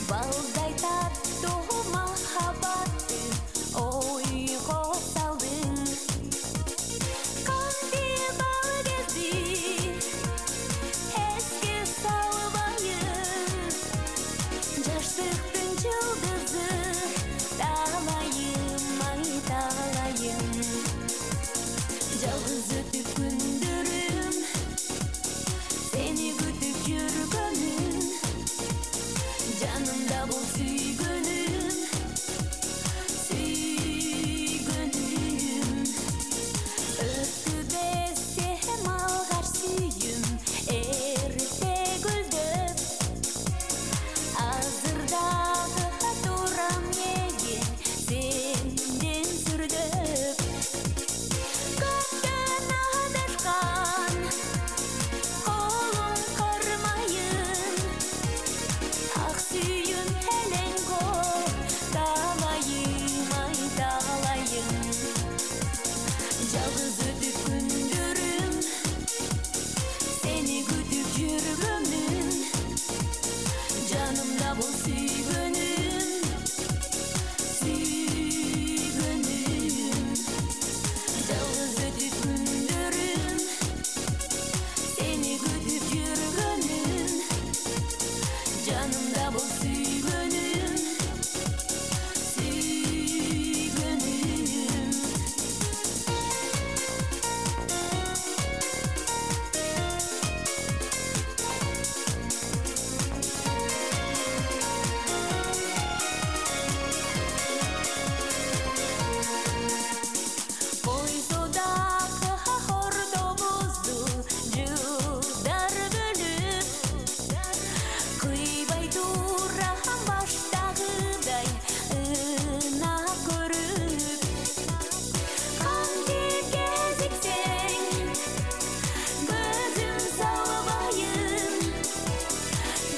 Balday tatlı mahabbati oyga saldın. Kandil bal gezdi eski salbayın. Yaşlıktın yıldızı dağlayım ay dağlayım. Yalnız ötüp gündürüm seni güdüp yürgünüm. Canımda bul süygünüm, süygünüm. Öptü besem algar süyüm, erite güldüp. Azırdağı duram yegin, senden sürdüp. Gökten adışkan, kolum kırmayın. Ah süyüm helengo, dağlayım ay dağlayım. Yalnız ödüp gündürüm, seni güdüp yürgünüm. Canımda bul süygünüm, süygünüm. Yalnız ödüp gündürüm, seni güdüp yürgünüm. Canımda bul süygünüm, süygünüm. Boyzudağı hordomuzdu cıldar bölüp. Kıybay duran baştağıday ına görüp. Kandil geziksen gözüm salbayın.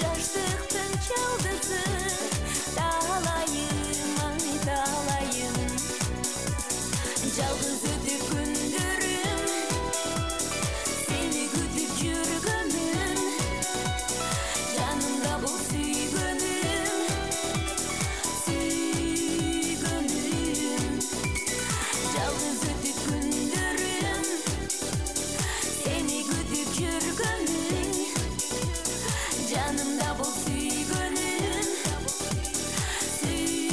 Yaşlıktın yıldızı dağlayım ay dağlayım. Yalnız ödüp gündürüm, seni güdüp yürgünüm. Canımda bul süygünüm, süygünüm. Yalnız ödüp gündürüm, seni güdüp yürgünüm. Canımda bul süygünüm, süygünüm.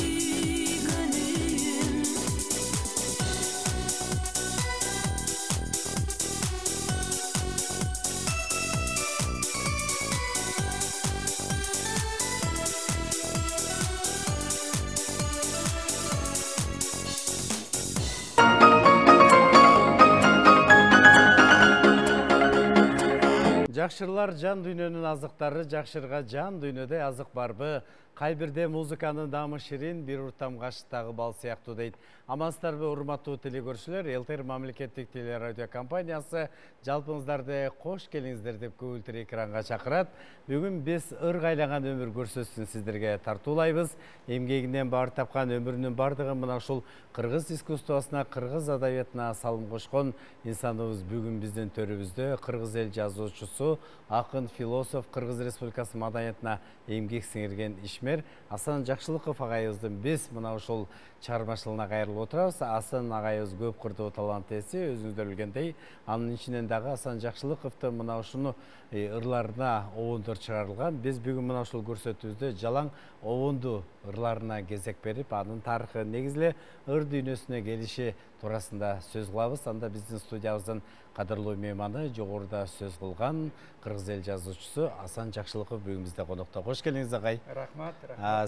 Жакшырлар жан дүйнөнүн азыктары, жакшырга жан дүйнөдө азык барбы? Кай бирде музыканын дамы ширин, бир уртам кашыктагы бал сыяктуу дейт. Амансыздарбы, урматтуу телекөрүүчүлөр? ЛТР мамлекеттик телерадио компаниясы жалпыңыздарды кош келиңиздер деп көгүлтүр экранга чакырат. Бүгүн биз ыргайлаган өмүр көрсөтүүсүн сиздерге тартуулайбыз. Эмгегинен баар тапкан өмүрүнүн бардыгын мына ушул кыргыз искусствосуна, кыргыз адабиятына салым кошкон инсаныбыз бүгүн биздин төрүбүздө. Кыргыз эл жазуучусу, акын, философ, Кыргыз Республикасы маданиятына эмгек сиңирген ишмер Асан Жакшылыков агайыбыздын биз мына ушул чыгармачылыгына кайрылып отурабыз. Асан агайыбыз көп кырдуу талант ээси, өзүңүздөр билгендей. Анын ичинен дагы Асан Жакшылыковдун мына ушуну ырларына обондор чыгарылган. Биз бүгүн мына ушул көрсөтүүбүздө жалаң обонду ырларына кезек берип, анын тарыхы, негизиле ыр дүйнөсүнө келиши туурасында сөз кылабыз. Анда биздин студиябыздын кадырлуу мейманы, жогоруда сөз кылган кыргыз эл жазуучусу Асан Жакшылыков бүгүн бизде конокто. Кош келиңиз агай. Рахмат.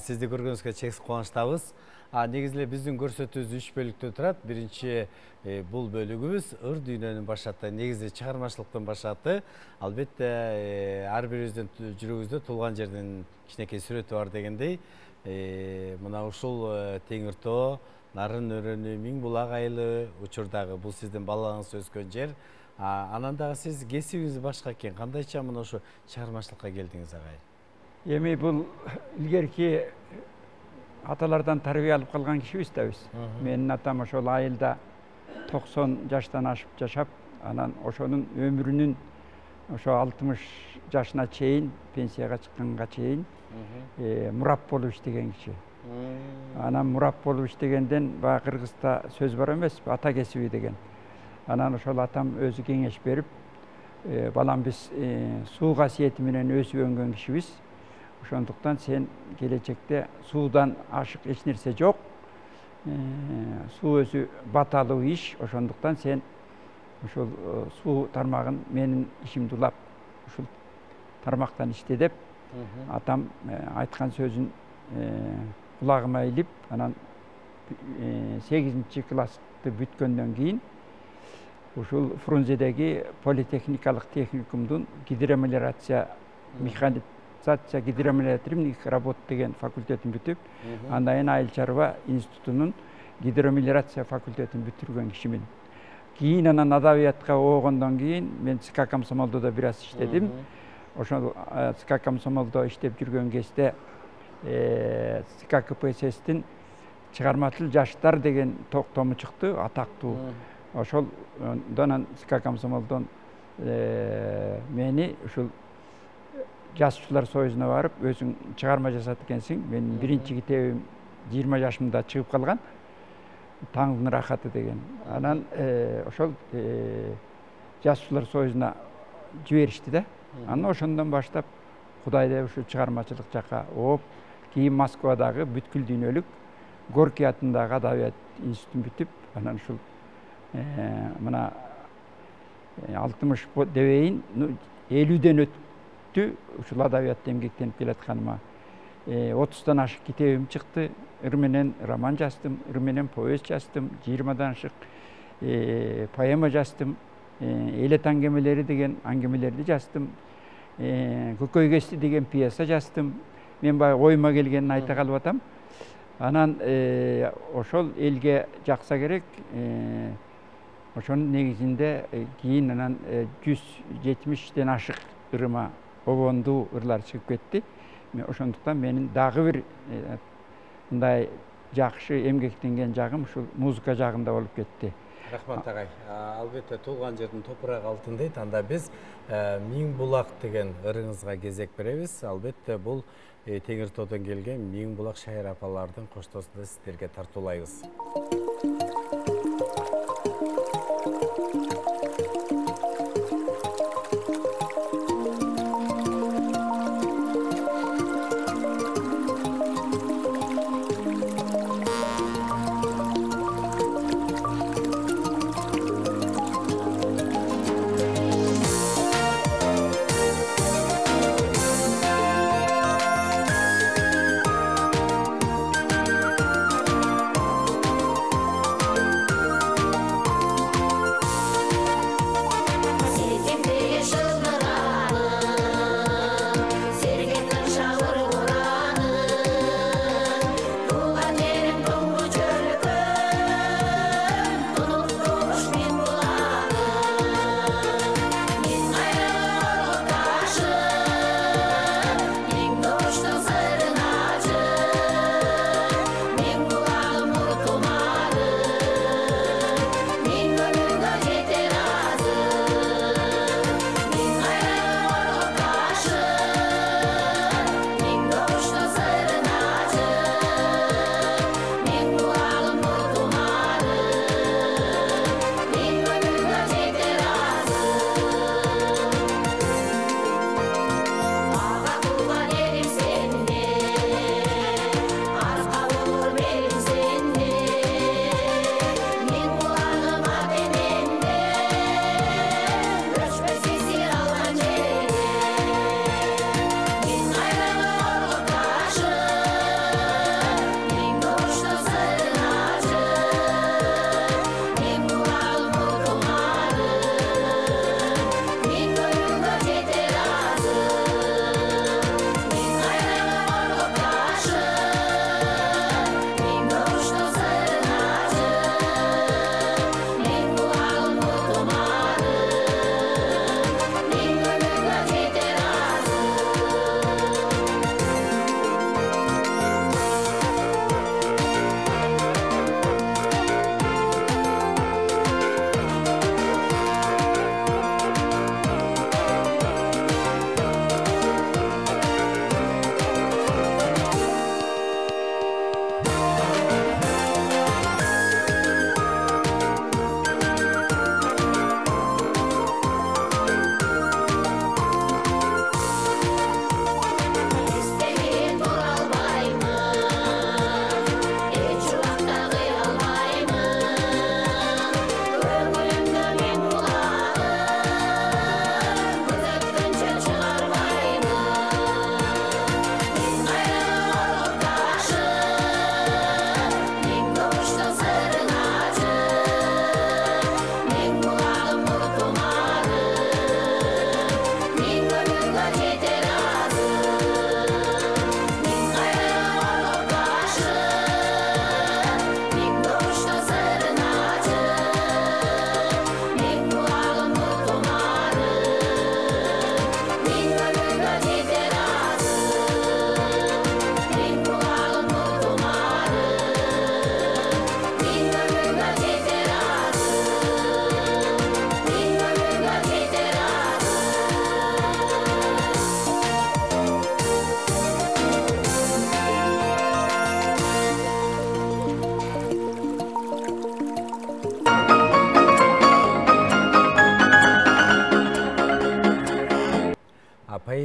Сизди көргөнүбүзгө чексиз кубанычтабыз. Негизиле биздин көрсөтүүбүз 3 бөлүктөн турат. Биринчи бул бөлүгүбүз ыр дүйнөнүн башаты, негизи чыгармачылыктын башаты. Албетте ар бирибиздин жүрөгүбүздө туулган жердин кичинекей сүрөтү бар дегендей. Мына ушул Теңир Тоо, Нарын өрөнү, Миң булак айылы учурдагы бул сиздин балаңыз өскөн жер. Анан дагы сиз кесибиңиз башка экен. Кандайча мына ушу чыгармачылыкка келдиңиз агай? Эми бул илгерки аталардан тарбия алып калган кишибиз да биз. Менин атам ошол айылда 90 жаштан ашып жашап, анан ошонун өмүрүнүн ошо 60 жашына чейин, пенсияга чыкканга чейин мурап болуп иштеген киши. Анан мурап болуп иштегенден баягы кыргызда сөз бар эмеспи, ата кесиби деген. Анан ошол атам өзү кеңеш берип, балам биз суу касиети менен өсүп өнгөн кишибиз. Ошондуктан сен келечекте суудан ашык эч нерсе жок. Суу өзү баталуу иш, ошондуктан сен ушул суу тармагын менин ишимди улап ушул тармактан иште деп атам айткан сөзүн кулагыма илип, анан 8-классты бүткөндөн кийин ушул Фрунзедеги политехникалык техникумдун гидромелиорация механизация гидромелиоративных работ деген факультетин бүтүп, андан кийин айыл чарба институтунун гидромелиорация факультетин бүтүргөн кишимин. Кийин анан адабиятка оогондон кийин мен ЦК комсомолдо да бир аз иштедим. Ошол ЦК комсомолдо иштеп жүргөн кезде ЦК КПССтин чыгармачыл жаштар деген токтому чыкты, атактуу. Ошолдон ЦК комсомолдон мени ушул жазуучулар союзуна барып, өзүң чыгарма жасат экенсиң. Менин биринчи китебим 20 жашымда чыгып калган. Таңдын рахаты деген. Анан ошол жазуучулар союзуна жиберишти да. Анан ошондон баштап Кудайда ушу чыгармачылык жакка ооп, кийин Москвадагы бүткүл дүйнөлүк Горький атындагы адабият институтун бүтүп, анан ушул мына 60 дебейин 50ден өттү ушул адабиятта эмгектенип келатканыма. 30тан ашык китебим чыкты. Ыр менен роман жаздым, ыр менен повесть жаздым, 20дан ашык поэма жаздым, Элет аңгемелери деген аңгемелерди жаздым, Көкөй кести деген пьеса жаздым. Мен баягы оюма келгенин айта калып атам. Анан ошол элге жакса керек. Ошонун негизинде кийин анан 170ден ашык ырыма обондуу ырлар чыгып кетти. Ошондуктан менин дагы бир мындай жакшы эмгектенген жагым ушул музыка жагында болуп кетти. Рахмат агай. Албетте туулган жердин топурагы алтын дейт. Анда биз Миң булак деген ырыңызга кезек беребиз. Албетте бул Теңир тоодон келген Миң булак шайыр апалардын коштоосунда сиздерге тартуулайбыз.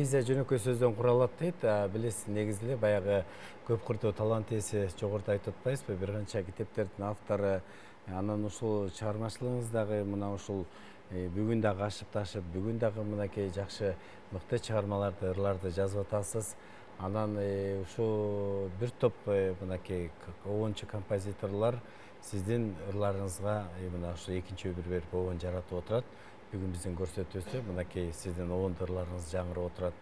поэзия жөнөкөй сөздөн куралат дейт. Билесиз, негизинде баягы көп куртуу талант ээси жогоруда айтып атпайбызбы, бир канча китептердин автору. Анан ушул чыгармачылыгыңыздагы мына ушул бүгүн дагы ашып ташып, бүгүн дагы мынакей жакшы мыкты чыгармаларды, ырларды жазып атасыз. Анан ушу бир топ мынакей обончу композиторлор сиздин ырларыңызга мына ушу экинчи өмүр берип обон жаратып отурат. Бүгүн биздин көрсөтүүсү мынакей сиздин обон ырларыңыз жаңырып отурат.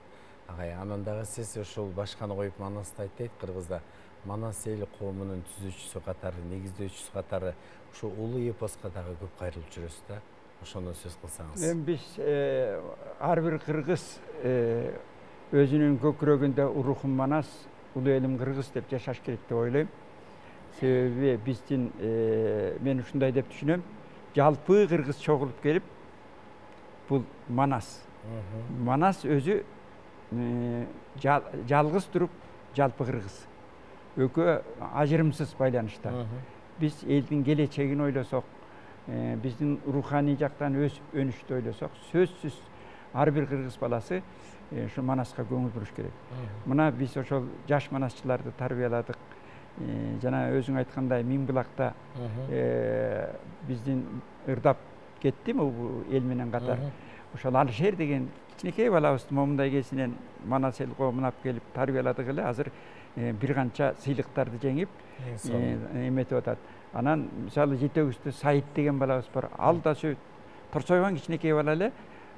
Агай, анан дагы сиз ушул башканы коюп Манасты айтты, Кыргызда Манас эл коомунун түзүүчүсү катары, негиздөөчүсү катары ушу улуу эпоска дагы көп кайрылып жүрөсүз да. Ошондон сөз кылсаңыз. Эми биз ар бир кыргыз өзүнүн көкүрөгүндө урухум Манас, улуу элим Кыргыз деп жашаш керек деп ойлойм. Себеби биздин мен ушундай деп түшүнөм. Жалпы кыргыз чогулуп келип бул Манас. Манас өзү жалгыз туруп жалпы кыргыз. Экөө ажырымсыз байланышта. Биз элдин келечегин ойлосок, биздин руханий жактан өнүштү ойлосок, сөзсүз ар бир кыргыз баласы ушу Манаска көңүл буруш керек. Мына биз ошол жаш манасчыларды тарбияладык. Жана өзүң айткандай Миңбулакта биздин ырдап кеттими бул эл менен катар. Ошол Алишер деген кичинекей балабызды момундай кесинен Манас эл коомуна алып келип тарбияладык эле. Азыр бир канча сыйлыктарды жеңип эметип атат. Анан мисалы жетегибизде Сайыт деген балабыз бар. Ал да торсойгон кичинекей бала эле.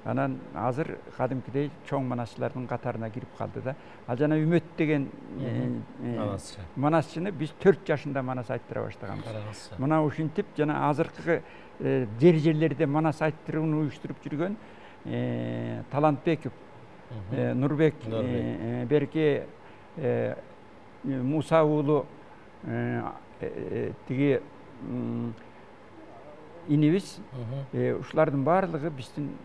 Анан азыр кадимкидей чоң манасчылардын катарына кирип калды да. Ал жана Үмөт деген манасчыны биз 4 жашында Манас айттыра баштаганбыз. Мына ушинтип жана азыркы жерлерде Манас айттырууну уюштуруп жүргөн Талантбеков, Нурбек, Берке, Муса уулу тиги инибиз, ушулардын баардыгы биздин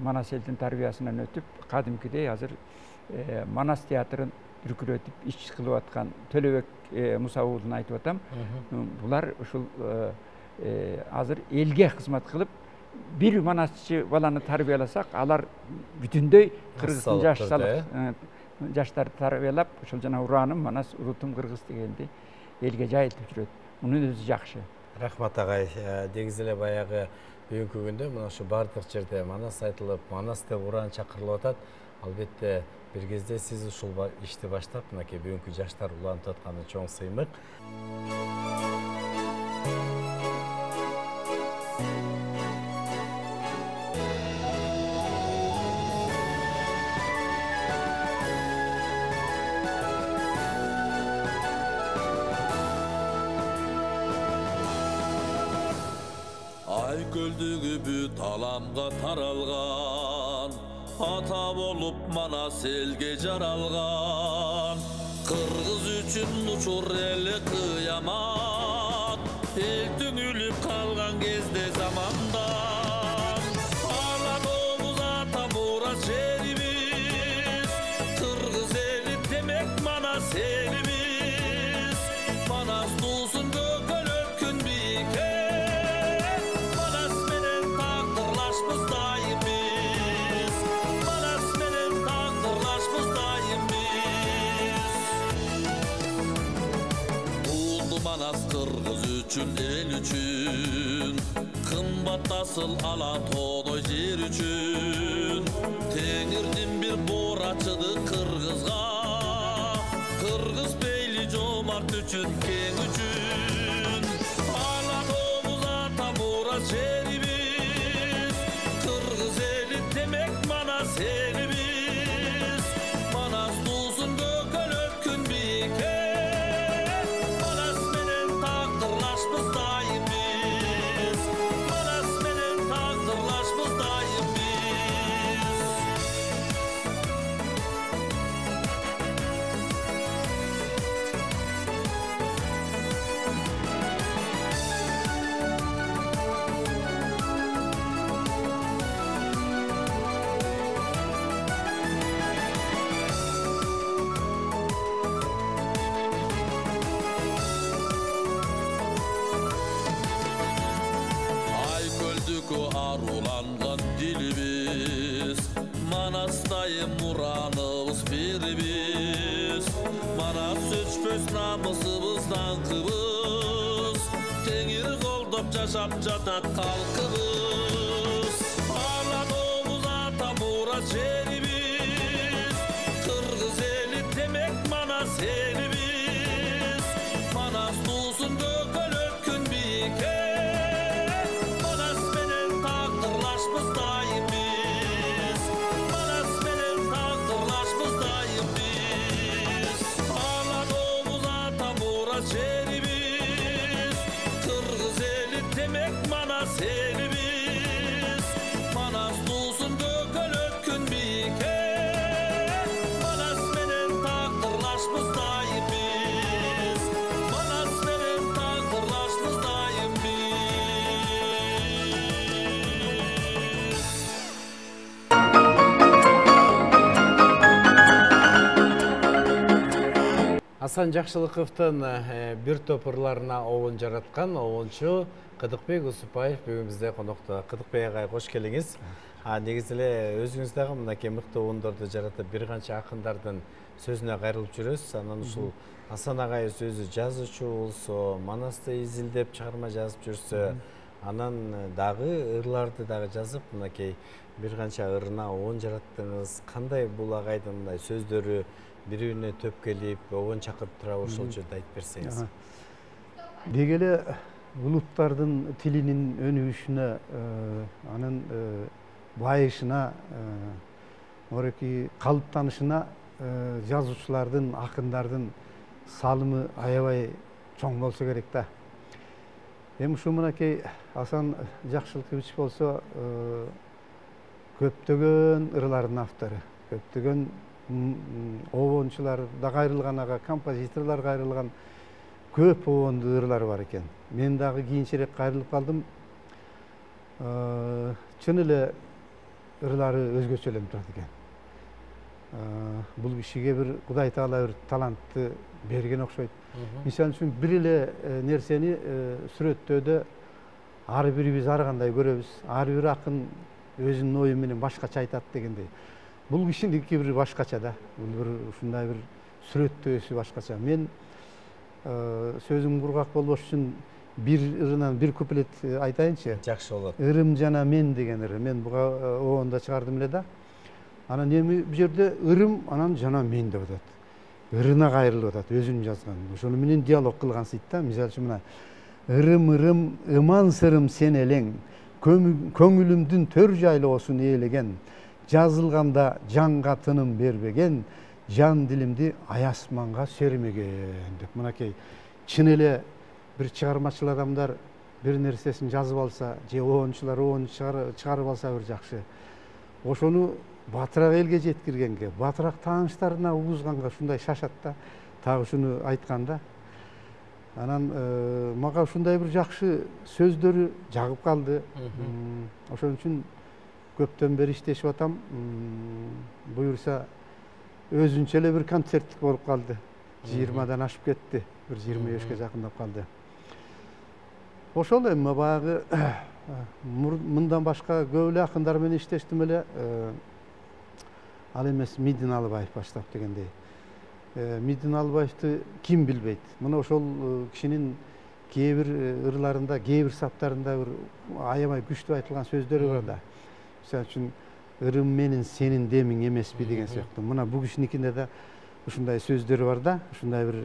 Манас элдин тарбиясынан өтүп, кадимкидей азыр Манас театрын үркүрөтүп иш кылып аткан Төлөбек Муса уулуна айтып атам. Булар ушул азыр элге кызмат кылып, бир манасчы баланы тарбияласак, алар бүтүндөй кыргыздын жаштарды тарбиялап, ошол жана ураным Манас урутум кыргыз дегенди элге жайылтып жүрөт. Мунун өзү жакшы. Рахмат агай. Негизи эле баягы бүгүнкү күндө мына ушу бардык жерде Манас айтылып, Манас деп уран чакырылып атат. Албетте бир кезде сиз ушул ишти баштап, мынакей бүгүнкү жаштар улантып атканы чоң сыймык. Ай көлдүгү бүт аламга таралган, ата болуп Манас элге жаралган. Кыргыз үчүн учур эле кыямат, эл түңүлүп калган кезде замандан. Алан Оғуз ата Мурас жерибиз, кыргыз эли демек Манас элибиз. Манас туусун көкөлөп күн бийикке, Манас кыргыз үчүн, эл үчүн, кымбат асыл ала тоодой жер үчүн. Теңирдин бир буурачыды кыргызга, кыргыз бейли жомарт үчүн, кең үчүн. Алан Оғуз ата Мурас жерибиз, кыргыз эли демек Манас элибиз. Манас туусун көкөлөп күн бийикке, өз намысыбыздан кыбыз теңир колдоп жашап жатат калкыбыз ала добуз ата мурат жерибиз кыргыз эли демек манас элибиз манас туусун дөкөлөт күн бийикке манас менен тагдырлашпыз дайым биз манас менен тагдырлашпыз дайым биз ала добуз ата мурат жерибиз кыргыз эли демек манас элибиз манас туусун дөкөлөт күн бийикке манас менен тагдырлашпыз дайым биз манас менен тагдырлашпыз дайым биз Асан Жакшылыковдун бир топ ырларына обон жараткан обончу Кыдыкбек Усупаев бүгүн бизде конокто. Кыдыкбек агай кош келиңиз. Негизи эле өзүңүз дагы мынакей мыкты обондорду жаратып бир канча акындардын сөзүнө кайрылып жүрөсүз. Анан ушул Асан агайыбыз өзү жазуучу болсо, манасты изилдеп чыгарма жазып жүрсө, анан дагы ырларды дагы жазып мынакей бир канча ырына обон жараттыңыз. Кандай бул агайдын мындай сөздөрү бири-бирине төп келип, обон чакырып турабы ошол жөнүндө айтып берсеңиз. Деги эле улуттардын тилинин өнүгүшүнө, анын байышына, мореки калыптанышына жазуучулардын, акындардын салымы аябай чоң болсо керек да. Эми ушу мынакей Асан Жакшылыкович болсо көптөгөн ырлардын автору, көптөгөн обончулар да кайрылган, ага композиторлор кайрылган көп обондуу ырлар бар экен. Мен дагы кийинчерээк кайрылып калдым. Чын эле ырлары өзгөчөлөнүп турат экен. Бул кишиге бир Кудай Таала бир талантты берген окшойт. Мисалы үчүн бир эле нерсени сүрөттөөдө ар бирибиз ар кандай көрөбүз. Ар бир акын өзүнүн ою менен башкача айтат дегендей. Бул кишиники бир башкача да. Бул бир ушундай бир сүрөттөөсү башкача. Мен сөзүм кургак болбош үчүн бир ырынан бир куплет айтайынчы. Жакшы болот. Ырым жана мен деген ыры. Мен буга обонда чыгардым эле да. Анан эми бул жерде ырым анан жана мен деп атат. Ырына кайрылып атат, өзүнүн жазган. Ошону менен диалог кылгансыйт да. Мисалы үчүн мына ырым ыман сырым сен элең, көңүлүмдүн төр жайлоосун ээлеген, жазылганда жанга тыным бербеген, жан дилимди аясманга сермеген деп. Мынакей чын эле бир чыгармачыл адамдар бир нерсесин жазып алса, же обончулар обон чыгарып алса бир жакшы. Ошону батыраак элге жеткиргенге, батыраак тааныштарына угузганга ушундай шашат да. Тагы ушуну айтканда. Анан мага ушундай бир жакшы сөздөрү жагып калды. Ошон үчүн көптөн бери иштешип атам. Буюрса өзүнчө эле бир концерттик болуп калды. 20дан ашып кетти. Бир 25ке жакындап калды. Ошол эми баягы мындан башка көп эле акындар менен иштештим эле. Ал эмес Мидин Алыбаев баштап дегендей. Мидин Алыбаевди ким билбейт? Мына ошол кишинин кээ бир ырларында, кээ бир саптарында бир аябай күчтүү айтылган сөздөрү бар да. Мисалы үчүн ырым менин сенин демиң эмеспи деген сыяктуу. Мына бул кишиникинде да ушундай сөздөрү бар да. Ушундай бир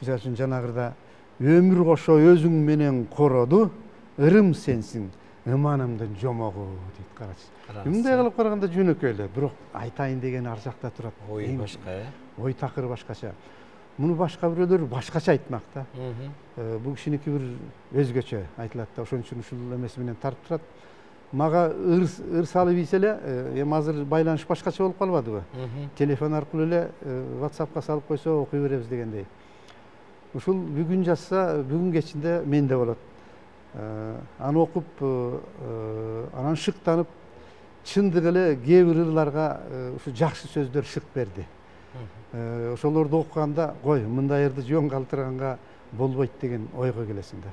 мисалы үчүн жанагырда өмүр кошо өзүң менен короду, ырым сенсиң, ыманымдын жомогу дейт. Карачы. Мындай кылып караганда жөнөкөй эле, бирок айтайын деген ар жакта турат. Ой башка, Ой такыр башкача. Муну башка бирөөлөр башкача айтмак да. Бул кишиники бир өзгөчө айтылат да. Ошон үчүн ушул эмеси менен тартып турат. Мага ыр салып ийсе эле, эми азыр байланыш башкача болуп калбадыбы? Телефон аркылуу эле WhatsAppка салып койсо окуй беребиз дегендей. Ушул бүгүн жазса, бүгүн кечинде менде болот. Аны окуп, анан шыктанып, чындык эле кээ бир ырларга ушу жакшы сөздөр шык берди. Ошолорду окуганда, кой, мындай ырды жөн калтырганга болбойт деген ойго келесиң да.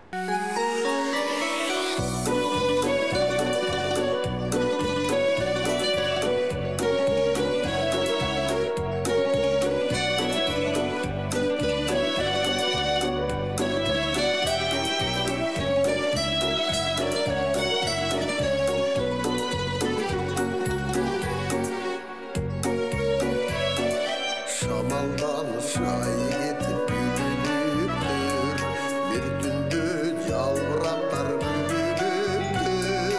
Alışay getip gülüptür, bir tündü yalbıraklar gülüptür,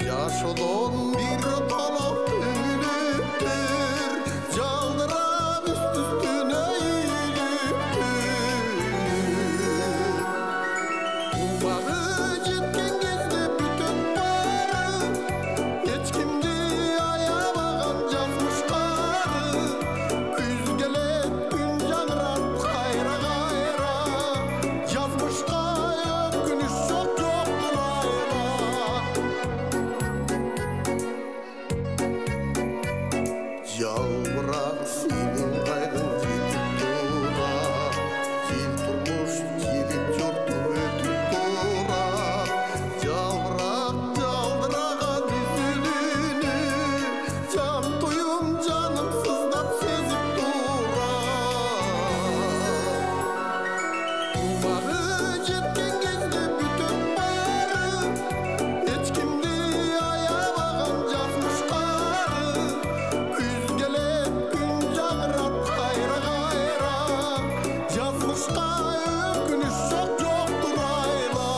yaşodon bir tolop gülüptür, caldırap üst üstüne eğiliptür. Umağı jetken кезде бүтөp бары, эч кимди аябаган жазмыш кары, күз келет күн жаңырат кайра кайра, жазмышка өкүнүш жок жоктур айла. Жалбырак сенин кайгың жетип тура, жел турмуш жигит жорту өтүп тура, жалбырак жалдыраган үзүлүүнү, жан туюм жаным сыздап сезип тура. Умагы жеткен кезде бүтөп бары, эч кимди аябаган жазмыш кары, күз келет күн жаңырат кайра кайра, жазмышка өкүнүш жок жоктур айла.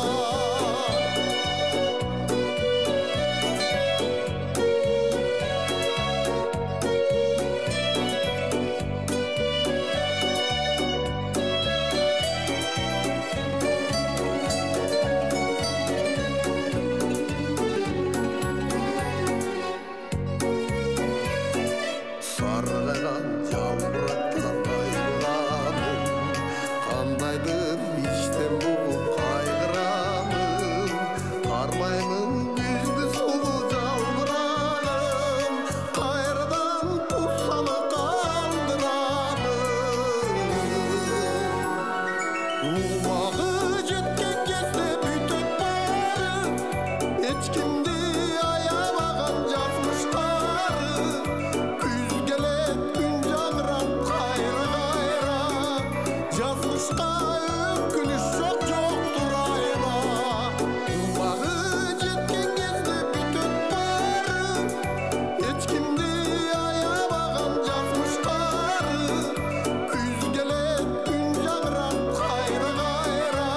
Sargайган жалбырактан айыламын, кандайдыр иштен бугуп кайгырамын, кармаймын күздү сулуу жалбырагым, кайрадан туссаны кандырамын. Умагы жеткен кезде бүтөп бары, эч кимди аябаган жазмыш кары, күз келет күн жаңырат кайра кайра, жазмышка өкүнүш жок жоктур айла. Умагы жеткен кезде бүтөп бары, эч кимди аябаган жазмыш кары, күз келет күн жаңырат кайра кайра,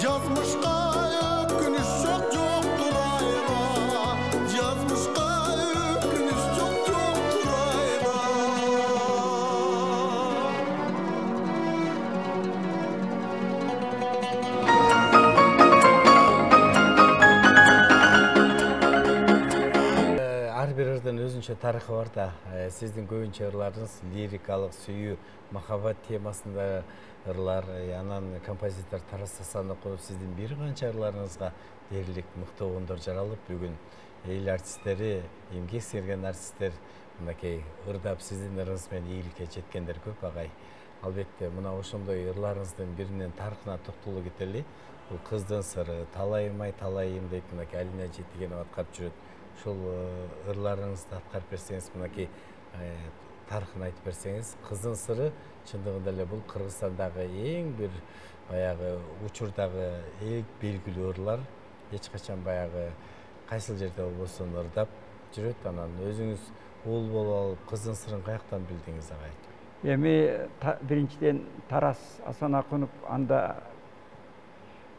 жазмышка өкүнүш жок жоктур айла, жазмышка өкүнүш жок жоктур айла. Ар бир ырдын өзүнчө тарыхы бар да. Сиздин көбүнчө ырларыңыз лирикалык, сүйүү, махаббат темасында ырлар, анан композитор Тарас Асаноков сиздин бир канча ырларыңызга дээрлик мыкты огондор жаралып, бүгүн эл артисттери, эмгек сиңирген артисттер мынакей ырдап сиздин ырыңыз менен ийгиликке жеткендер көп агай. Албетте мына ошондой ырларыңыздын биринин тарыхына токтоло кетели. Бул кыздын сыры, талаймай талайым дейт, мынакей Алина Жетигенова аткарып жүрөт. Ошол ырларыңызды аткарып берсеңиз, мынакей тарыхын айтып берсеңиз. Кыздын сыры чындыгында эле бул Кыргызстандагы эң бир баягы учурдагы эң белгилүү ырлар. Эч качан баягы кайсыл жерде болбосун ырдап жүрөт. Анан өзүңүз уул болуп алып, кыздын сырын каяктан билдиңиз агай? Эми биринчиден Тарас Асанакунов анда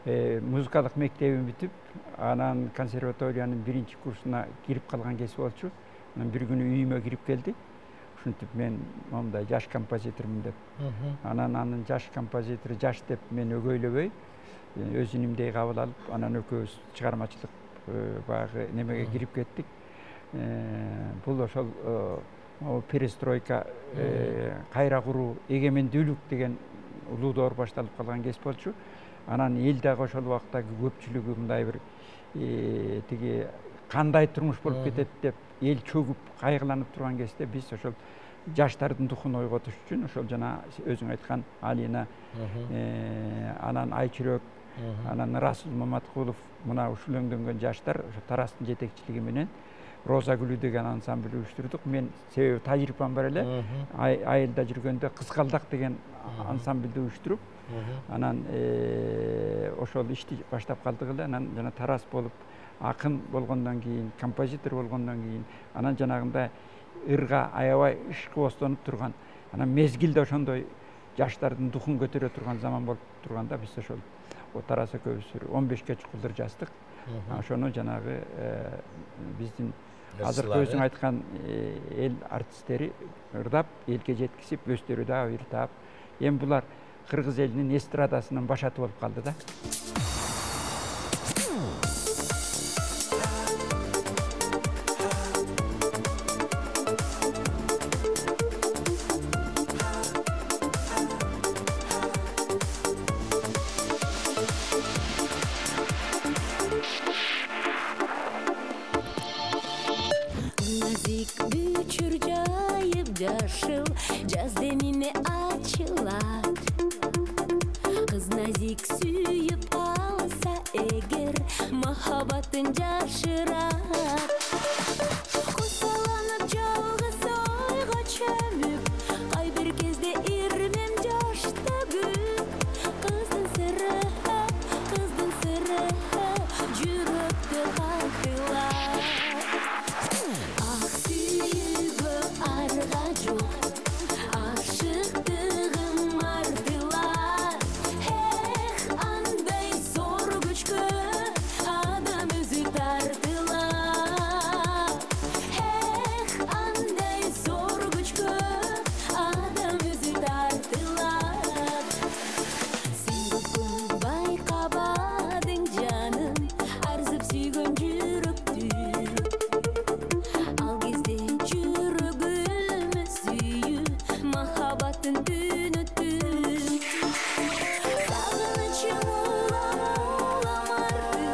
музыкалык мектебин бүтүп, анан консерваториянын биринчи курсуна кирип калган кези болчу. Анан бир күнү үйүмө кирип келди. Ушинтип мен момундай жаш композитормун деп. Анан анын жаш композитору жаш деп мен өгөйлөбөй, өз инимдей кабыл алып, анан экөөбүз чыгармачылык баягы немеге кирип кеттик. Бул ошол перестройка, кайра куруу, эгемендүүлүк деген улуу доор башталып калган кез болчу. Анан эл дагы ошол убактагы көпчүлүгү мындай бир тиги кандай турмуш болуп кетет деп эл чөгүп кайгыланып турган кезде биз ошол жаштардын духун ойготуш үчүн ошол жана өзүң айткан Алина, анан Айчүрөк, анан Расул Маматкулов, мына ушул өңдөнгөн жаштар ошо Тарастын жетекчилиги менен Роза гүлү деген ансамбль уюштурдук. Мен себеби тажрыйбам бар эле. Айылда жүргөндө Кызгалдак деген ансамбльди уюштуруп, анан ошол ишти баштап калдык эле. Анан жана Тарас болуп, акын болгондон кийин, композитор болгондон кийин, анан жанагындай ырга аябай ишкыбостонуп турган Анан мезгилде ошондой жаштардын духун көтөрө турган заман болуп турганда биз ошол отараса көбүсү 15ке чукулдар жаздык. Ошону жанагы биздин азыркы өзүң айткан эл артисттери ырдап, элге жеткизип, өздөрү дагы бир таап. Эми булар кыргыз элинин эстрадасынын башаты болуп калды да. Nazik büçür cayıp daşıl, caz denine açılar. Kız nazik süyüp alsa eğer, mahabbatın caşırar. Kusalanıp çalgı soyga çömüp, kay bir kezde irmem coşta gül. Kızdın sırrı, jüröptü kalktılar. Ah süyügü arga жоқ, aşıktığım ardılar. Андай зор күчкө адам өзү тартылар. Андай зор күчкө адам өзү тартылар. Сен бүгүн байкабадың жаным, арзып сүйгөн жүрөктү. Ал кезде жүрөгүмө сүйүү, махаббаттын түнөттү. Сагынычым уламарды,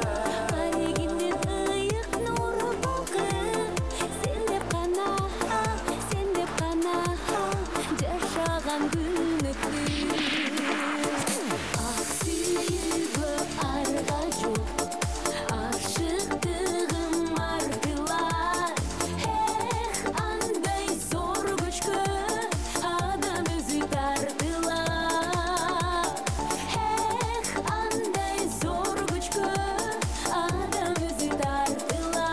карегимден ыйык нуру балкып. Сен деп гана жашаган күн өттү. Ак сүйүүгө арга жок, ашыктыгым артылар. Андай зор күчкө адам өзү тартылар. Андай зор күчкө адам өзү тартылар.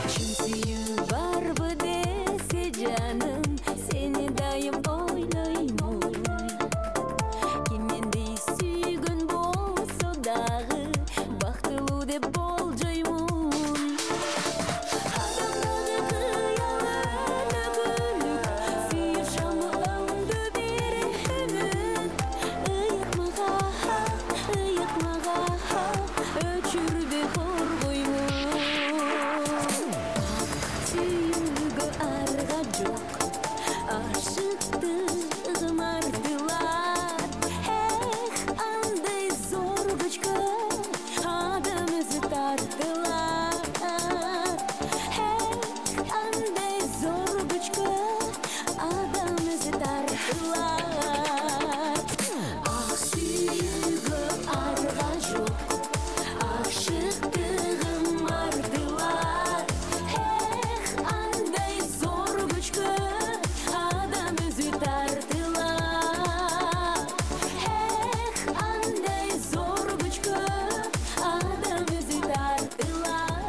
Чын сүйүү барбы десе жаным, сени дайым ойлоймун. Ким мендей сүйгөн болсо дагы, бактылуу деп болжоймун. Адамдагы кыялы төгүлүк, сүйүү шамы өңдү бир үмүт. Ыйык мага, өчүрбөй коргоймун. Сүйүүгө арга жок, ашыктыгым артылар. Андай зор күчкө адам өзү тартылар. Андай зор күчкө адам өзү тартылар. Ак сүйүүгө арга жок, ашыктыгым артылар. Андай зор күчкө адам өзү тартылар. Андай зор күчкө адам өзү тартылар.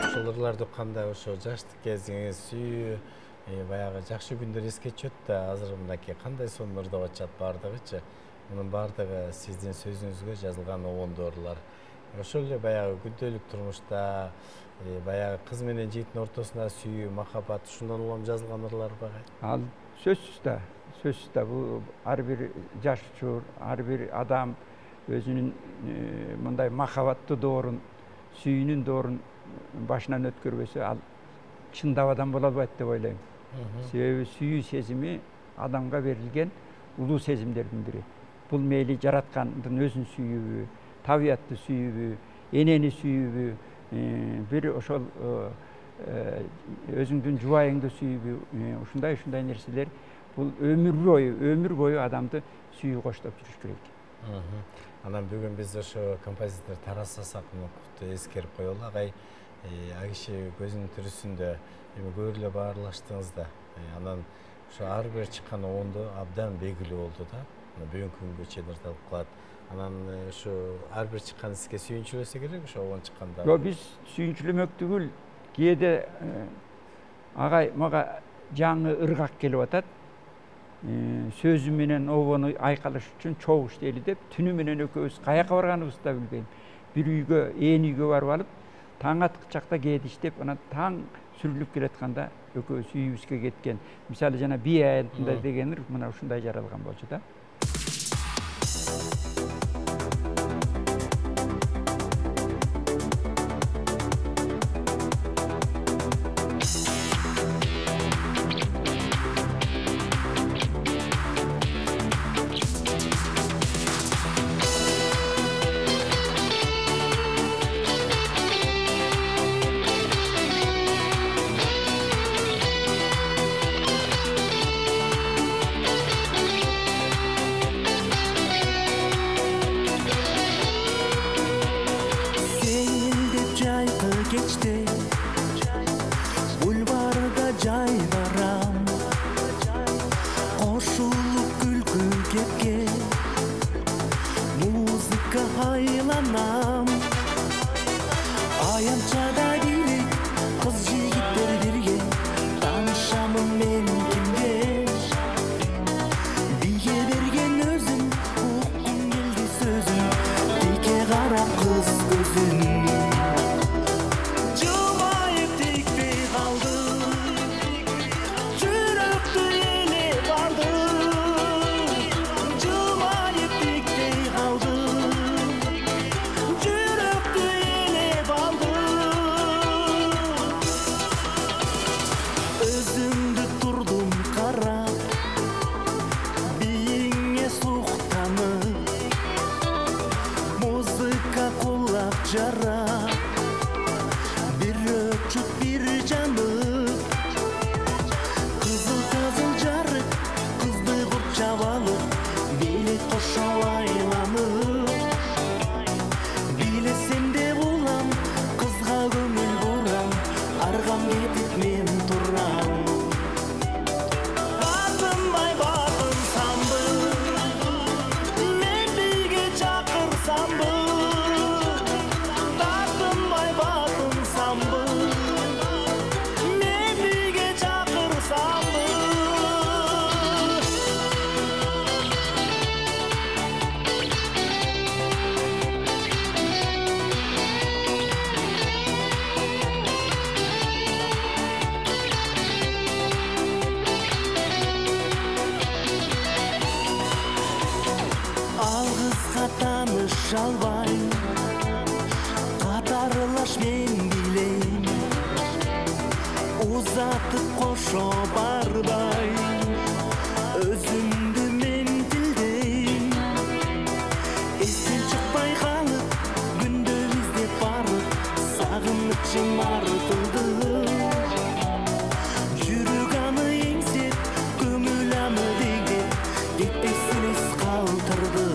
Ошол ырларды кандай ошо жаштык кезиңиз, сүйүү, баягы жакшы күндөр эске түшөт да, азыр мынакей кандай сонун ырдап атышат баардыгычы. Мунун баардыгы сиздин сөзүңүзгө жазылган обондуу ырлар. Ошол эле баягы күндөлүк турмушта, баягы кыз менен жигиттин ортосунда сүйүү, махаббат ушундан улам жазылган ырлар багы. Ал сөзсүз да бул ар бир жаш учур, ар бир адам өзүнүн мындай махаббаттуу доорун, сүйүүнүн доорун башынан өткөрбөсө, ал чындап адам боло албайт деп ойлойм. Себеби сүйүү сезими адамга берилген улуу сезимдердин бири. Бул мейли жараткандын өзүн сүйүүбү, табиятты сүйүүбү, энени сүйүүбү, бир ошол өзүңдүн жубайыңды сүйүүбү, ушундай нерселер бул өмүр бою адамды сүйүү коштоп жүрүш керек. Анан бүгүн биз ошо композитор Тарас Сасакуновду эскерип коелу. Агай, ал киши көзүнүн тирүүсүндө эми көп эле баарлаштыңыз да. Анан ошо ар бир чыккан оонду абдан белгилүү болду да. Бүгүнкү күнгө чейин ырдалып калат. Анан ошо ар бир чыккан иске сүйүнчүлөсө керек, ошо оон чыкканда. Жок, биз сүйүнчүлөмөк түгүл, кээде агай мага жаңы ыргак келип атат. Сөзү менен обону айкалыш үчүн чогуш дейли деп, түнү менен экөөбүз каяка барганыбызды да билбейм. Бир үйгө, ээн үйгө барып алып, таң аткы чакта кээде иштеп, анан таң сүрүлүп келатканда экөөбүз үйүбүзгө кеткен. Мисалы жана бий аятында деген ыр мына ушундай жаралган болчу да. Жалбай, катарлаш мен билейм, узатып кошо барбай, өзүмдү мен тилдейм. Эстен чыкпай калып, күндө издеп барып, сагынычым артылды. Жүрөк аны эңсеп, көңүл аны дегдеп, кетпесин эс калтырды.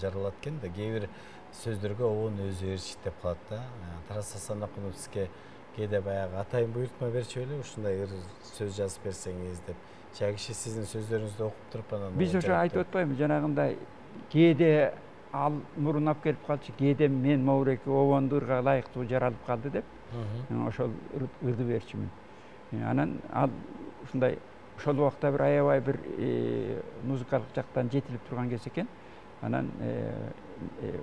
жаралат экен да, кээ бир сөздөргө оон өзү эрчит деп калат да. Тарас Сасакунов сизге кээде баягы атайын буйртма берчү эле, ушундай сөз жазып берсеңиз деп. Жай киши сиздин сөздөрүңүздү окуп туруп анан биз ошо айтып атпайбы, жанагындай кээде ал мурун алып келип калчу, кээде мен моуреки обондурга ылайыктуу жаралып калды деп. ошол ырды берчүмүн. Анан ал ушундай ошол убакта бир аябай бир музыкалык жактан жетилип турган кез экен. Анан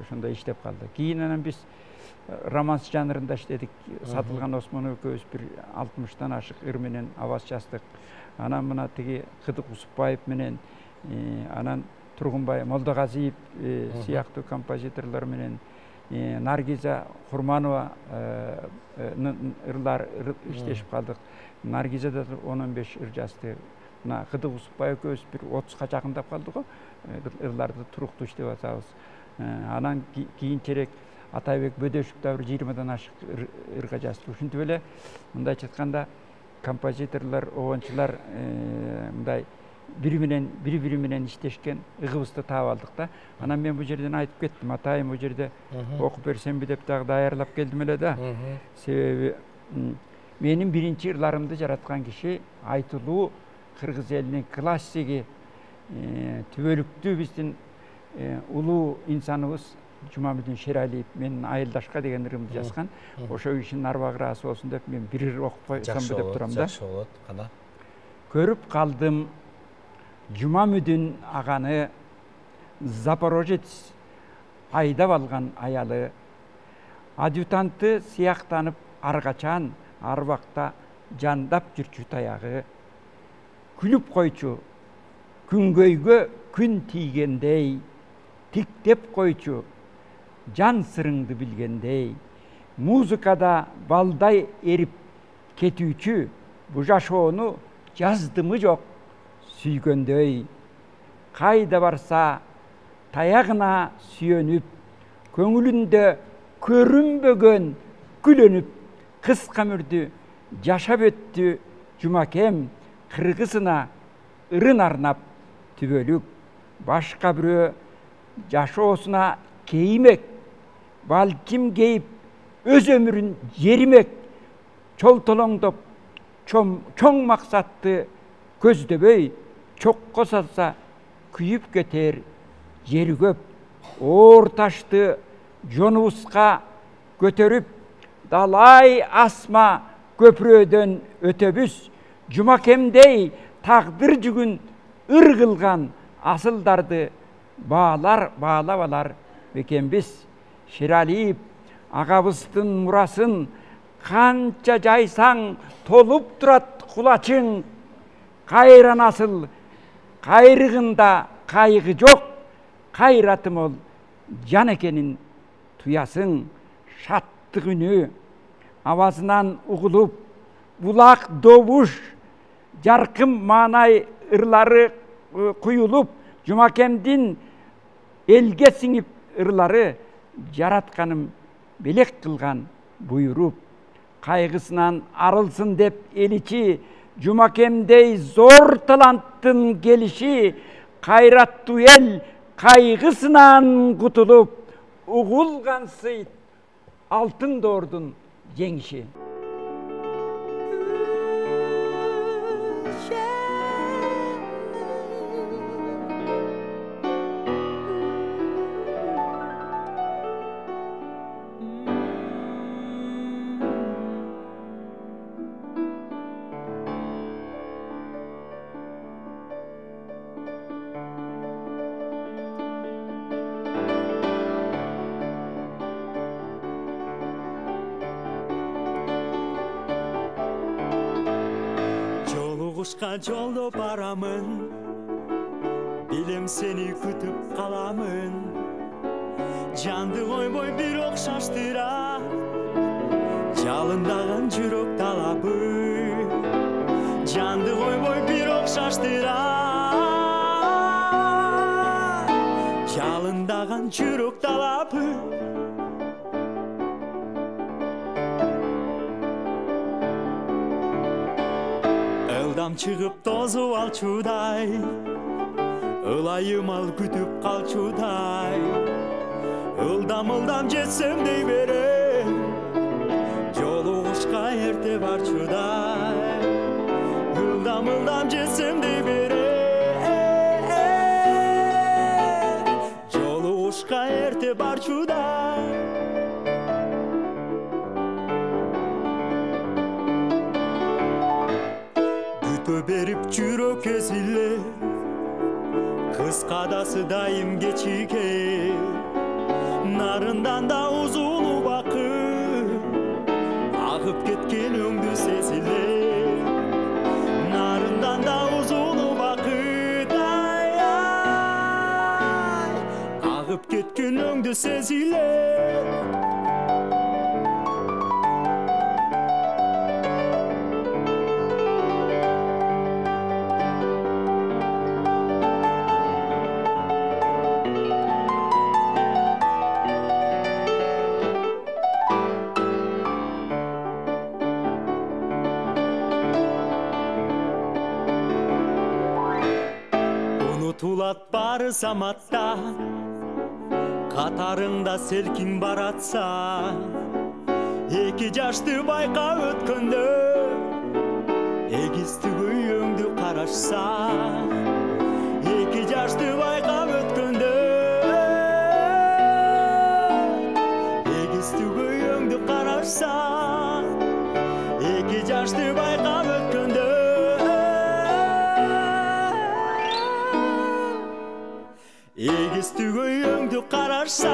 ошондой иштеп калды. Кийин анан биз романс жанрында иштедик. Сатылган Осмон экөөбүз бир 60тан ашык ыр менен аваз жаздык. Анан мына тиги Кыдык Усупбаев менен анан Тургунбай Молдогазиев сыяктуу композиторлор менен Наргиза Курманова ырлар иштешип калдык. Наргиза да 15 ыр жазды. Мына Кыдык Усупбаев экөөбүз бир 30га жакындап калдык го. Ырларды туруктуу иштеп атабыз. Анан кийинчерээк Атайбек Бөдөшүк да бир 20дан ашык ырга жазды. Ушинтип эле мындайча айтканда композиторлор, обончулар мындай бири бири менен иштешкен ыгыбызды таап алдык да. Анан мен бул жерден айтып кеттим, атайым бул жерде окуп берсемби деп дагы даярлап келдим эле да. Себеби менин биринчи ырларымды жараткан киши айтылуу кыргыз элинин классиги, түбөлүктүү биздин улуу инсаныбыз Жумамедин Шералиев менин Айылдашка деген ырымды жазган. Ошо кишинин арбагы ыраазы болсун деп мен бир ыр окуп койсомбу деп турам да. Жакшы болот, кана. Көрүп калдым Жумамедин аганы, Запорожец айдап алган аялы, адъютанты сыяктанып аргачан арбакта жандап жүрчү таягы, күлүп койчу күнгөйгө күн тийгендей, тиктеп койчу жан сырыңды билгендей, музыкада балдай эрип кетүүчү бу жашоону жаздымы жок сүйгөндөй, кайда барса таягына сүйөнүп, көңүлүндө көрүнбөгөн күлөнүп, кыска өмүрдү жашап өттү Жумакем, кыргызына ырын арнап түбөлүк. Башка бирөө жашоосуна кейимек, балким кейип өз өмүрүн жеримек, чолтолоңдоп чоң максатты көздөбөй, чокко салса күйүп кетер жери көп. Оор ташты жонубузга көтөрүп, далай асма көпүрөдөн өтөбүз. Жумакемдей тагдыр жүгүн ыр кылган асылдарды баалап алар бекенбиз. Шералиев агабыздын мурасын канча жайсаң толуп турат кулачың. Кайран асыл кайрыгында кайгы жок, кайратым ол жан экенин туясың. Шаттык үнү авазынан угулуп, булак добуш жаркын маанай ырлары куюлуп, Жумакемдин элге сиңип ырлары жаратканым белек кылган буйруп. Кайгысынан арылсын деп эличи, Жумакемдей зор таланттын келиши, кайраттуу эл кайгысынан кутулуп, угулган сый алтын доордун жеңиши. Жолугушка жолдо барамын, билем сени күтүп каламын. Жанды койбой бир окшаштыра, жалындаган жүрөк талабы. Жанды койбой бир окшаштыра, жалындаган жүрөк талабы. Ылдам чыгып тозуп алчудай, ылайым ал күтүп калчудай. Ылдам жетсем дей берем, жолугушка эрте барчудай. Ылдам жетсем дей берем, жолугушка эрте барчудай. Өтө берип жүрөк эзиле кыскадасы дайым кечике нарындан да узуну бакыт агып кеткен өңдү сезиле нарындан да узуну бакыт агып кеткен өңдү сезиле Тулат бары заматта катарыңда селкин баратса эки жашты байка өткөндө эгистүү өңдү карашса эки жашты байка өткөндө эгистүү өңдү карашса эки жашты байка өткөндө эгистүү өңдү карашса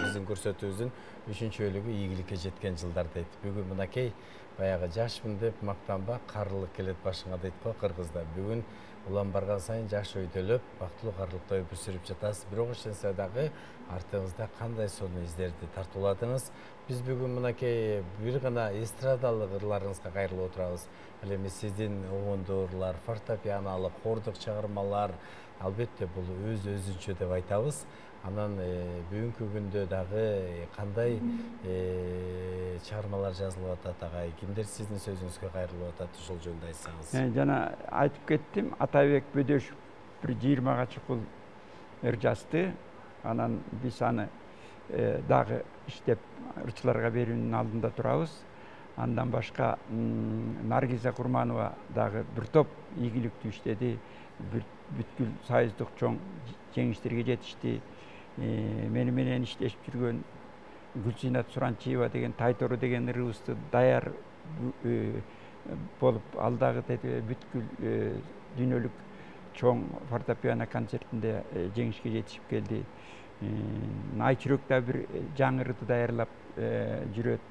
биздин көрсөтүүбүздүн 3-чү бөлүгү ийгиликке жеткен жылдар дейт. Бүгүн мынакей баягы жашмын деп мактанба, карылык келет башыңа дейт го кыргызда. Бүгүн улам барган сайын жаш өйдөлөп, бактылуу карлыкта өмүр сүрүп жатасыз. Бирок ошентсе дагы артыңызда кандай сонун издерди тартууладыңыз. Биз бүгүн мынакей бир гана эстрадалык ырларыңызга кайрылып отурабыз. Ал эми сиздин оңондуу ырлар, фортепианолук, хордук чыгармалар албетте бул өзүнчө деп айтабыз. Анан бүгүнкү күндө дагы кандай чыгармалар жазылып атат агай? Кимдер сиздин сөзүңүзгө кайрылып атат? Ошол жөнүндө айтсаңыз. Жана айтып кеттим, Атайбек Бөдөшев бир 20 чукул ыр жазды. Анан биз аны дагы иштеп ырчыларга берүүнүн алдында турабыз. Андан башка Наргиза Курманова дагы бир топ ийгиликтүү иштеди. Бүткүл союздук чоң жеңиштерге жетишти. Мени менен иштешип жүргөн Гүлсинат Суранчиева деген Тайтору деген ырыбызды даяр болуп ал дагы бүткүл дүйнөлүк чоң фортепиано концертинде жеңишке жетишип келди. Айчүрөк да бир жаңы ырды даярлап жүрөт.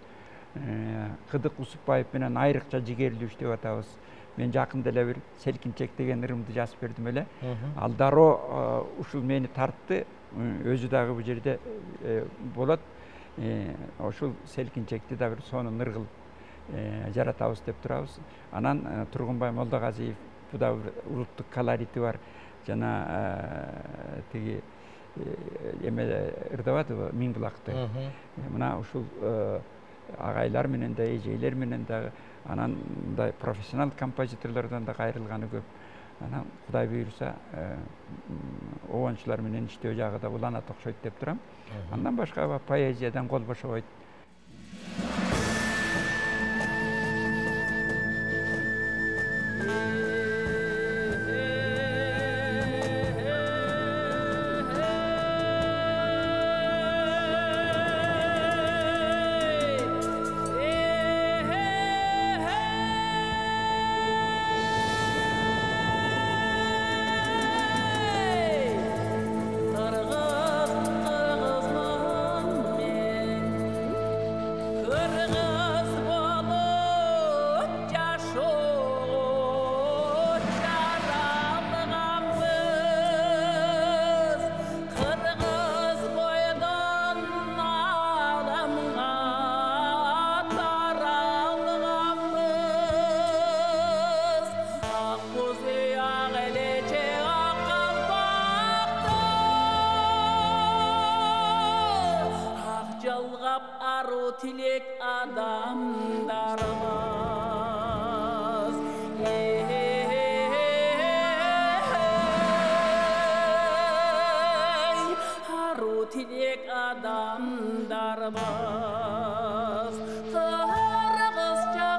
Кыдык Усупбаев менен айрыкча жигерлүү иштеп атабыз. Мен жакында эле бир Селкинчек деген ырымды жазып бердим эле. Ал дароо ушул мени тартты. Өзү дагы бул жерде болот. Ошол Селкинчекти да бир сонун ыр кылып жаратабыз деп турабыз. Анан Тургунбай Молдогазиев бул да улуттук колорити бар. Жана тиги эме ырдабадыбы Миң булакты. Мына ушул агайлар менен да эжейлер менен да анан мындай профессионал композиторлордон да кайрылганы көп. Анан Кудай буйруса обончулар менен иштөө жагы да уланат окшойт деп турам. Андан башка поэзиядан кол бошобойт. Tilek adamlarımız Haru tilek adamlarımız Kırgızca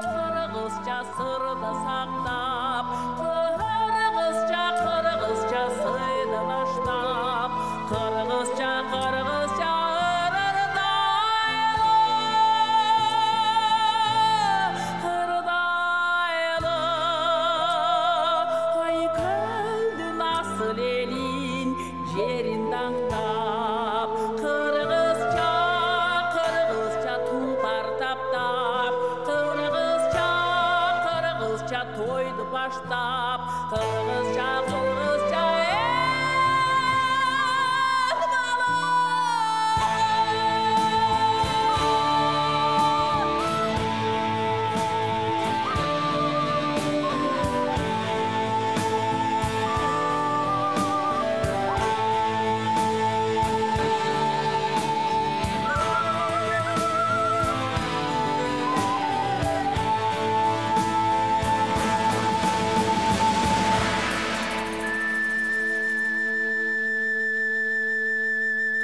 sırdı saklap Kırgızca sıydı başlap tangtap, Kırgızca tulpar taптап, Kırgızca toydu baştap, Kırgızca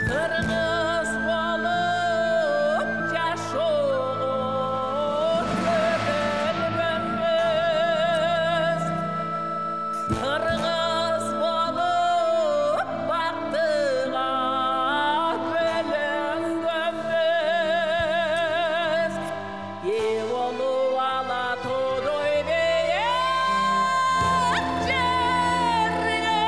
Kırgız bolup yaşoğun bölünmez. Kırgız bolup baktığa bölünmez. Yevolu ala todoy beyek cerye.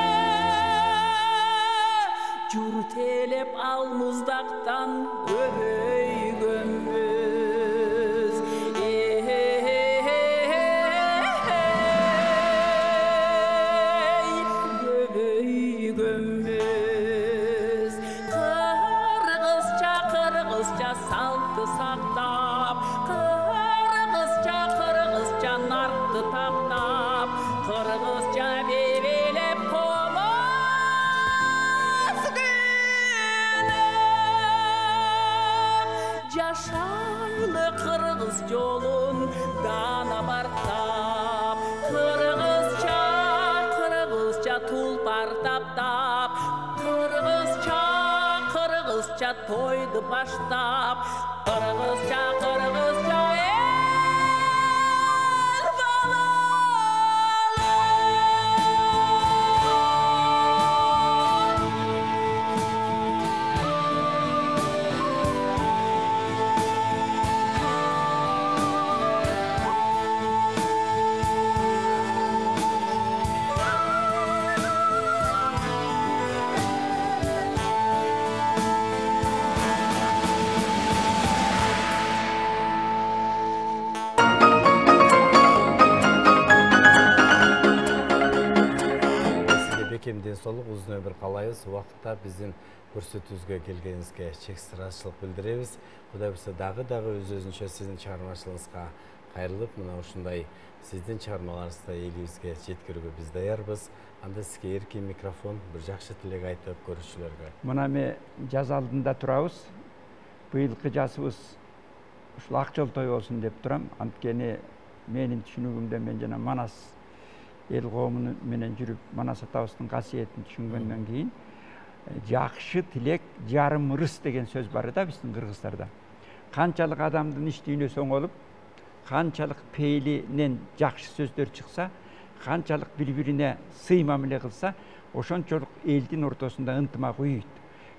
Jurtelep al muzdaktan göböy gömbüz. Göböy gömbüz. Kırgızca saltı saktap, Kırgızca nartı taптап, Kırgızca bebelep komaz Yaşarlı Kırgız yolun dana bartap, Kırgızca tulpar taптап, Kırgızca toydu baştap, Kırgızca el Бекем денсаулық, uzun ömür қалайбыз. Уақытта біздің көрсетуімізге келгеніңізге шексіз ризашылық білдіреміз. Құдай білсе дағы өз-өзінше сіздің шығармашылығыңызға қайрылып, мына ушундай сіздің шығармаларыңызды елімізге жеткіруге біз даярбыз. Анда сізге еркін микрофон, бір жақсы тілек айтып көрушілерге. Мына мен жаз алдында тұрабыз. Быйылкы жасыбыз ушул Акжол той болсун деп турам. Анткени менин түшүнүгүмдө мен жана Манас эл коому менен жүрүп, Манас атабыздын касиетин түшүнгөндөн кийин жакшы тилек жарым ырыс деген сөз бар да биздин кыргыздарда. Канчалык адамдын иш дүйнөсү оңолуп, канчалык пейилинен жакшы сөздөр чыкса, канчалык бири-бирине сый мамиле кылса, ошончолук элдин ортосунда ынтымак уйуйт.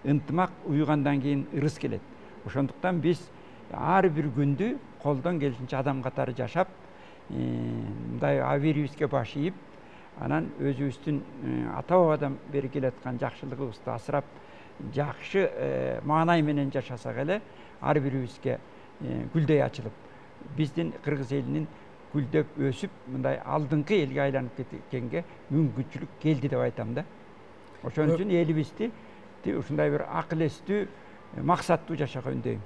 Ынтымак уйгандан кийин ырыс келет. Ошондуктан биз ар бир күндү колдон келишинче адам катары жашап, мындай абийибизге баш ийип, анан өзүбүздүн ата-бабадан бери келаткан жакшылыгыбызды асырап, жакшы маанай менен жашасак эле ар бирибизге гүлдөй ачылып, биздин кыргыз элинин гүлдөп өсүп, мындай алдыңкы элге айланып кеткенге мүмкүнчүлүк келди деп айтам да. Ошон үчүн элибизди ушундай бир акыл эстүү, максаттуу жашоого үндөйм.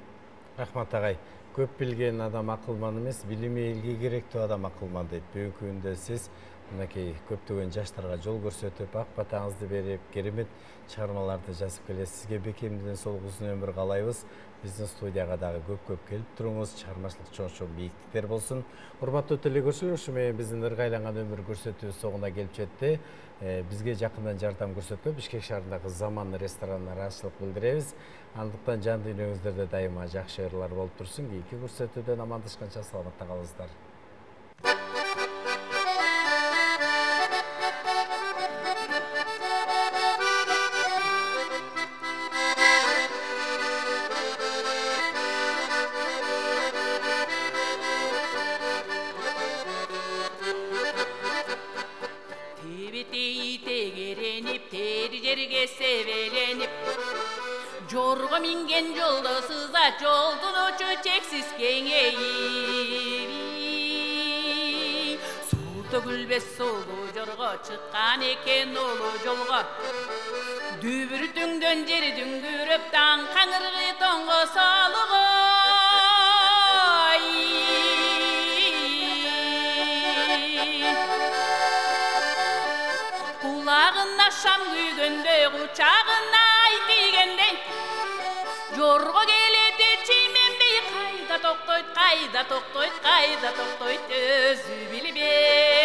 Рахмат агай. Көп билген адам акылман эмес, билими элге керектүү адам акылман дейт. Бүгүнкү күндө сиз мынакей көптөгөн жаштарга жол көрсөтүп, ак батаңызды берип, керемет чыгармаларды жазып келесиз. Сизге бекемден сол узун өмүр каалайбыз. Биздин студияга дагы көп келип туруңуз, чыгармачылык чоң бийиктиктер болсун. Урматтуу телекөрүүчүлөр, ушу менен биздин ыргайланган өмүр көрсөтүүбүз соңуна келип жетти. Бизге жакындан жардам көрсөткөн Бишкек шаарындагы Заман ресторанына ыраазычылык билдиребиз. Андыктан жан дүйнөңүздөрдө дайыма жакшы ырлар болуп турсун. Кийинки көрсөтүүдөн амандашканча саламатта калыңыздар. Тегеренип тери жерге sevelenip Jorgo mingen jolda sızat joldun uçu çeksiz kengeyip Suda gülbes solu jorgo çıkkan eken olu jolga Dübürtüngdön jeri düngürüp dan kangırgı tongo salıgı Kulağına şam güygünde uçağına aytigende Jorgo geledi çimenbey kayda toktoyt kayda toktoyt kayda toktoyt özü bilbey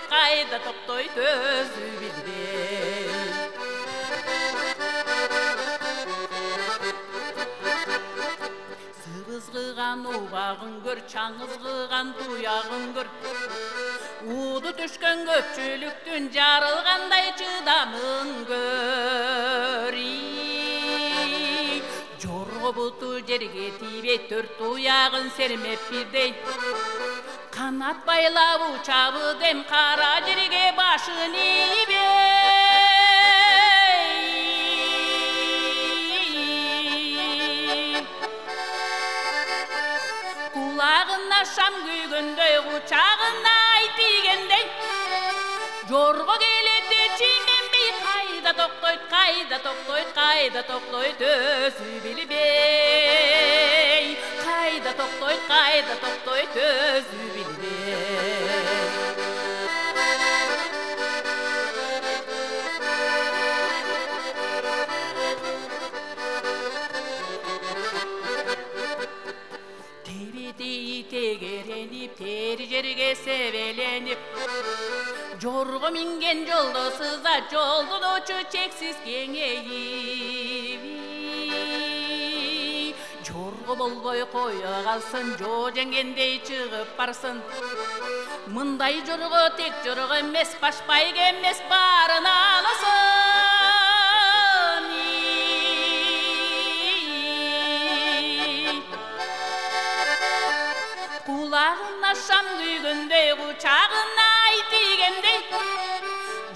Kayda toktoyt özü bilbey Sıvız kıgan ubağın gör çаңыз kıgan tuyağın gör Udu düşkön köpçülüktün jarılganday çıdamın gör Jorgo butu jerge tibe tört tuyağın sermep birdey Kanat baylap uçabı dem kara jerge başın ibey Kulağına şam güygünde uçağına aytigende Jorgo geledi çimenbey kayda toktoyt kayda toktoyt kayda toktoyt özü bilbey Kayda toktoyt özü bilbey Tegerenip teri jerge sevelenip Jorgo mingen jolda sızat joldun uçu çeksiz kengeyip Jorgo bolboy koya kalsın jo jengendey çıgıp barsın Mınday jorgo tek jorgo emes başpay emmes barın alasın Kulağına şam güygünde uçağına aytigende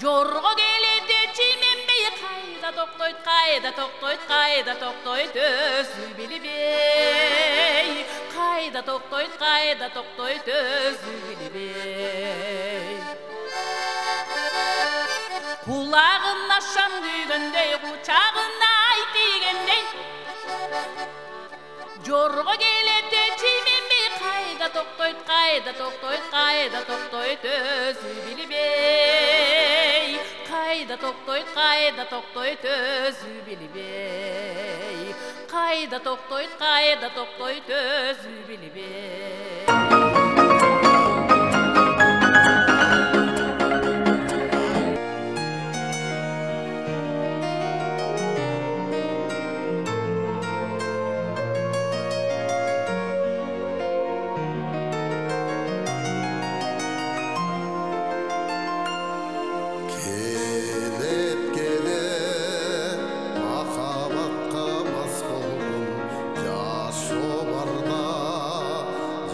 Jorgo geledi çimenbey kayda toktoyt kayda toktoyt kayda toktoyt özü bilbey Kayda toktoyt özü bilbey Kulağına şam güygünde uçağına aytigende Jorgo geledi çimenbey kayda toktoyt özü bilbey Kayda toktoyt özü bilbey Kayda toktoyt özü bilbey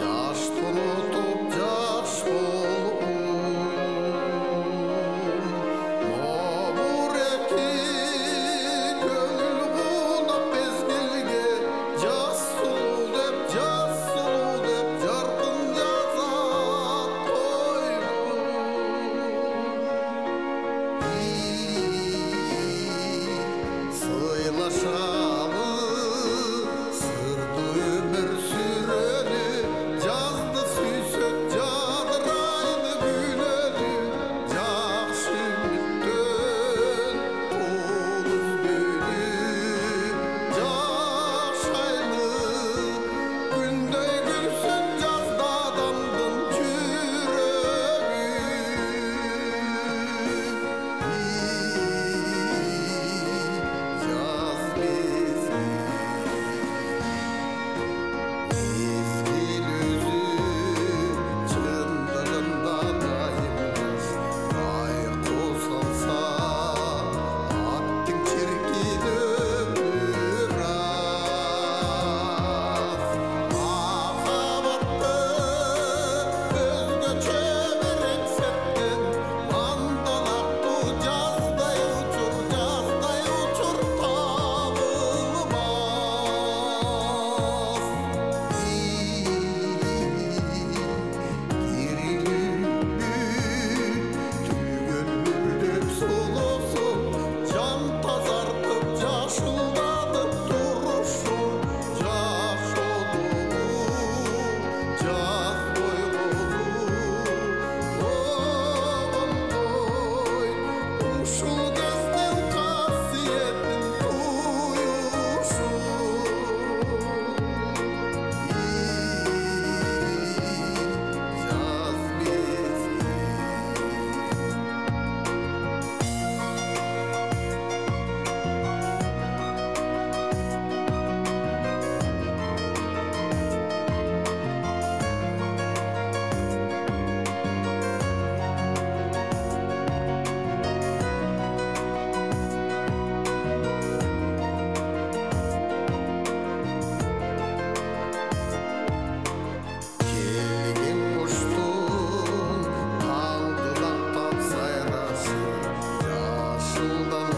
Yaş кылган